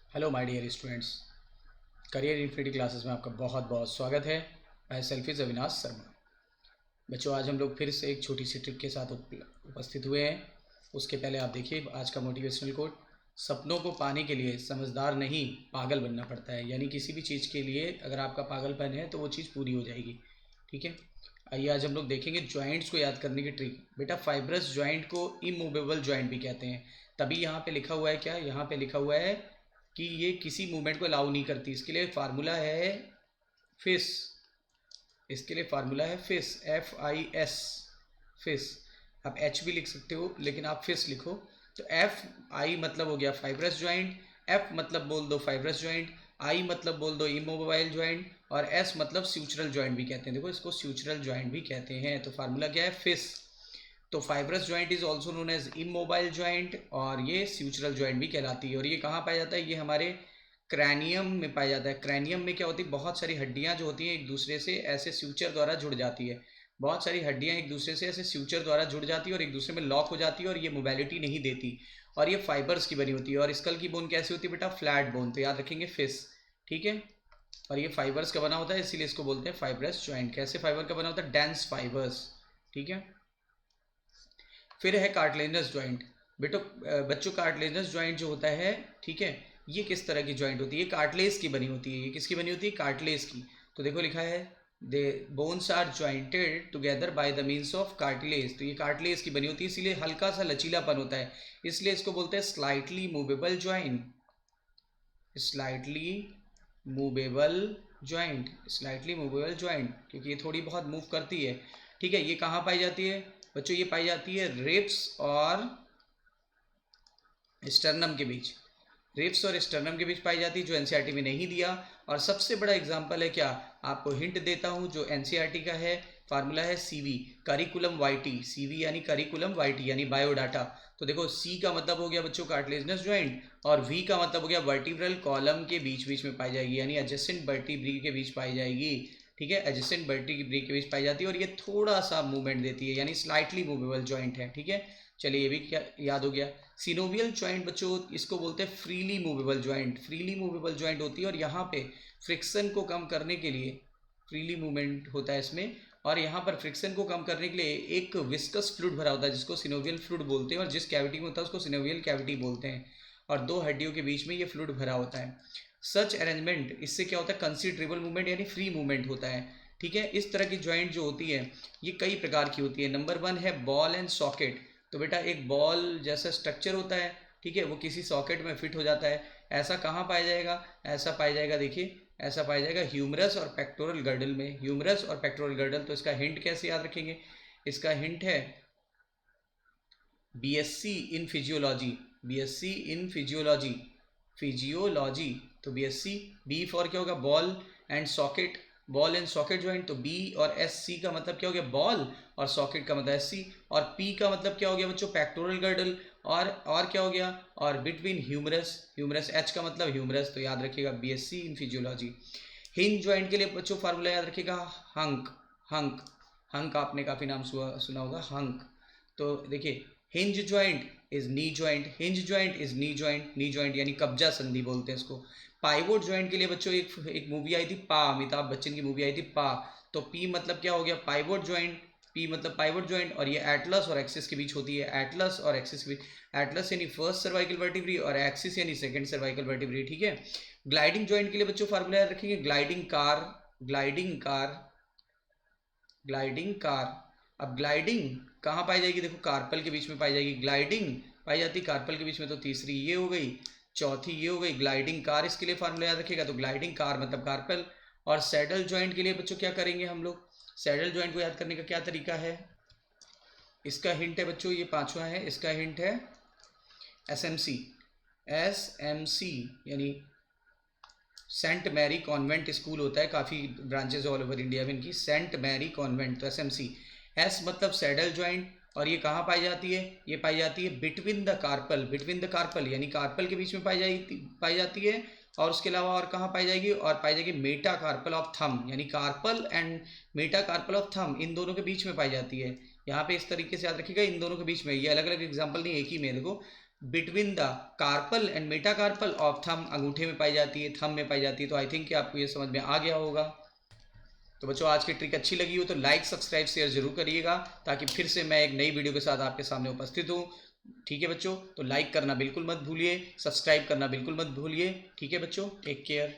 Hello my dear students, career infinity classes में आपका बहुत बहुत स्वागत है। मैं सेल्फिज अविनाश शर्मा। बच्चों, आज हम लोग फिर से एक छोटी सी ट्रिक के साथ उपस्थित हुए हैं। उसके पहले आप देखिए आज का मोटिवेशनल कोट। सपनों को पाने के लिए समझदार नहीं पागल बनना पड़ता है। यानी किसी भी चीज़ के लिए अगर आपका पागलपन है तो वो चीज़ पूरी हो जाएगी। ठीक है, आइए आज हम लोग देखेंगे जॉइंट्स को याद करने की ट्रिक। बेटा, फाइब्रस जॉइंट को इमूवेबल जॉइंट भी कहते हैं। तभी यहाँ पे लिखा हुआ है क्या, यहाँ पे लिखा हुआ है कि ये किसी मूवमेंट को अलाउ नहीं करती। इसके लिए फार्मूला है फिस। इसके लिए फार्मूला है फिस, FIS, फिस। आप एच भी लिख सकते हो लेकिन आप फिस लिखो। तो FI मतलब हो गया फाइब्रस ज्वाइंट, F मतलब बोल दो फाइब्रस ज्वाइंट, I मतलब बोल दो इमोबाइल ज्वाइंट, और S मतलब स्यूचरल ज्वाइंट भी कहते हैं। देखो, इसको स्यूचरल ज्वाइंट भी कहते हैं। तो फार्मूला क्या है, फिस। तो fibrous joint is also known as immobile joint, और ये स्यूचरल ज्वाइंट भी कहलाती है। और ये कहाँ पाया जाता है, ये हमारे क्रैनियम में पाया जाता है। क्रैनियम में क्या होती है, बहुत सारी हड्डियां जो होती हैं एक दूसरे से ऐसे स्यूचर द्वारा जुड़ जाती है। बहुत सारी हड्डियां एक दूसरे से ऐसे स्यूचर द्वारा जुड़ जाती है और एक दूसरे में लॉक हो जाती है, और ये मोबिलिटी नहीं देती। और ये फाइबर्स की बनी होती है। और स्कल की बोन कैसी होती है बेटा, फ्लैट बोन। तो याद रखेंगे फिस। ठीक है, और ये फाइबर्स का बना होता है, इसीलिए इसको बोलते हैं फाइब्रस ज्वाइंट। कैसे फाइबर का बना होता है, डेंस फाइबर्स। ठीक है, फिर है कार्टिलेजनस ज्वाइंट। बेटो बच्चों, कार्टिलेजनस ज्वाइंट जो होता है, ठीक है, ये किस तरह की ज्वाइंट होती है, ये कार्टिलेज की बनी होती है। ये किसकी बनी होती है, कार्टिलेज की। तो देखो लिखा है they bones are jointed together by the means of cartilage. तो ये कार्टिलेज की बनी होती है, इसीलिए हल्का सा लचीलापन होता है। इसलिए इसको बोलते हैं slightly movable joint. Slightly movable joint, slightly movable joint, क्योंकि ये थोड़ी बहुत मूव करती है। ठीक है, ये कहाँ पाई जाती है बच्चों, ये पाई जाती है रिब्स और स्टर्नम के बीच। रिब्स और स्टर्नम के बीच पाई जाती है, जो एनसीईआरटी में नहीं दिया। और सबसे बड़ा एग्जांपल है क्या, आपको हिंट देता हूं, जो एनसीईआरटी का है। फार्मूला है सीवी, करिकुलम वाईटी। सीवी यानी करिकुलम, वाईटी यानी बायोडाटा। तो देखो, सी का मतलब हो गया बच्चों कार्टिलेजनस ज्वाइंट, और वी का मतलब हो गया वर्टिब्रल कॉलम के बीच बीच में पाई जाएगी, यानी एडजेसेंट वर्टिब्री के बीच पाई जाएगी। ठीक है, एडजेसेंट वर्टिब्री के बीच पाई जाती है, और ये थोड़ा सा मूवमेंट देती है, यानी स्लाइटली मूवेबल ज्वाइंट है। ठीक है, चलिए ये भी क्या याद हो गया। सिनोवियल ज्वाइंट बच्चों, इसको बोलते हैं freely movable joint. Freely movable joint होती है, और यहाँ पे फ्रिक्शन को कम करने के लिए फ्रीली मूवमेंट होता है इसमें। और यहाँ पर फ्रिक्शन को कम करने के लिए एक विस्कस फ्लूइड भरा होता है, जिसको सिनोवियल फ्लूइड बोलते हैं, और जिस कैविटी में होता है उसको सिनोवियल कैविटी बोलते हैं। और दो हड्डियों के बीच में ये फ्लूइड भरा होता है। सच अरेंजमेंट, इससे क्या होता है, कंसिडरेबल मूवमेंट यानी फ्री मूवमेंट होता है। ठीक है, इस तरह की ज्वाइंट जो होती है ये कई प्रकार की होती है। नंबर 1 है बॉल एंड सॉकेट। तो बेटा, एक बॉल जैसा स्ट्रक्चर होता है, ठीक है, वो किसी सॉकेट में फिट हो जाता है। ऐसा कहाँ पाया जाएगा, ऐसा पाया जाएगा, देखिए ऐसा पाया जाएगा ह्यूमरस और पेक्टोरल गर्डल में। ह्यूमरस और पेक्टोरल गर्डल। तो इसका हिंट कैसे याद रखेंगे, इसका हिंट है BSc in physiology. BSc in physiology, physiology. तो बीएससी, बी फॉर क्या होगा, ball and socket, ball and socket joint. तो बी और एस सी का मतलब क्या हो गया, बॉल, और सॉकेट का मतलब एस सी। और पी का मतलब क्या हो गया बच्चों, पेक्टोरल गर्डल। और क्या हो गया, और बिटवीन ह्यूमरस, ह्यूमरस एच का मतलब ह्यूमरस। तो याद रखिएगा BSc in physiology. Hinge joint के लिए बच्चों फार्मूला याद रखिएगा, हंक। हंक, हंक आपने काफी नाम सुना होगा, हंक। तो देखिए, hinge joint is knee joint, hinge joint is knee joint, knee joint यानी कब्जा संधि बोलते हैं इसको। पाइवोट ज्वाइंट के लिए बच्चों एक मूवी आई थी पा, अमिताभ बच्चन की मूवी आई थी पा। तो पी मतलब क्या हो गया, पाइवोट ज्वाइंट। पी मतलब पाइवोट ज्वाइंट, और ये एटलस और एक्सिस के बीच होती है। एटलस और एक्सिस के बीच, एटलस यानी फर्स्ट सर्वाइकल वर्टिब्री और एक्सिस यानी सेकंड सर्वाइकल वर्टिब्री। ठीक है, ग्लाइडिंग ज्वाइंट के लिए बच्चों फार्मूला याद रखेंगे, gliding car, gliding car, gliding car. अब ग्लाइडिंग कहाँ पाई जाएगी, देखो कार्पल के बीच में पाई जाएगी। ग्लाइडिंग पाई जाती कार्पल के बीच में। तो तीसरी ये हो गई, चौथी ये हो गई ग्लाइडिंग कार। इसके लिए फार्मूला याद रखिएगा, तो ग्लाइडिंग कार मतलब कार्पल। और सैडल ज्वाइंट के लिए बच्चों क्या करेंगे हम लोग, सैडल ज्वाइंट को याद करने का क्या तरीका है, इसका हिंट है बच्चों, ये पांचवा है, इसका हिंट है SMC। SMC यानी सेंट मैरी कॉन्वेंट स्कूल होता है, काफ़ी ब्रांचेज ऑल ओवर इंडिया में इनकी, सेंट मैरी कॉन्वेंट। तो SMC। एस मतलब सैडल ज्वाइंट, और ये कहाँ पाई जाती है, ये पाई जाती है between the carpal, between the carpal यानी कार्पल के बीच में पाई जाती है। और उसके अलावा और कहाँ पाई जाएगी, और पाई जाएगी मेटा कार्पल ऑफ थम, यानी carpal and metacarpal of thumb, इन दोनों के बीच में पाई जाती है। यहाँ पे इस तरीके से याद रखिएगा, इन दोनों के बीच में। ये अलग अलग एग्जाम्पल नहीं, एक ही में देखो, between the carpal and metacarpal of thumb, अंगूठे में पाई जाती है, थंब में पाई जाती है। तो आई थिंक कि आपको ये समझ में आ गया होगा। तो बच्चों आज की ट्रिक अच्छी लगी हो तो लाइक सब्सक्राइब शेयर जरूर करिएगा, ताकि फिर से मैं एक नई वीडियो के साथ आपके सामने उपस्थित हूँ। ठीक है बच्चों, तो लाइक करना बिल्कुल मत भूलिए, सब्सक्राइब करना बिल्कुल मत भूलिए। ठीक है बच्चों, टेक केयर।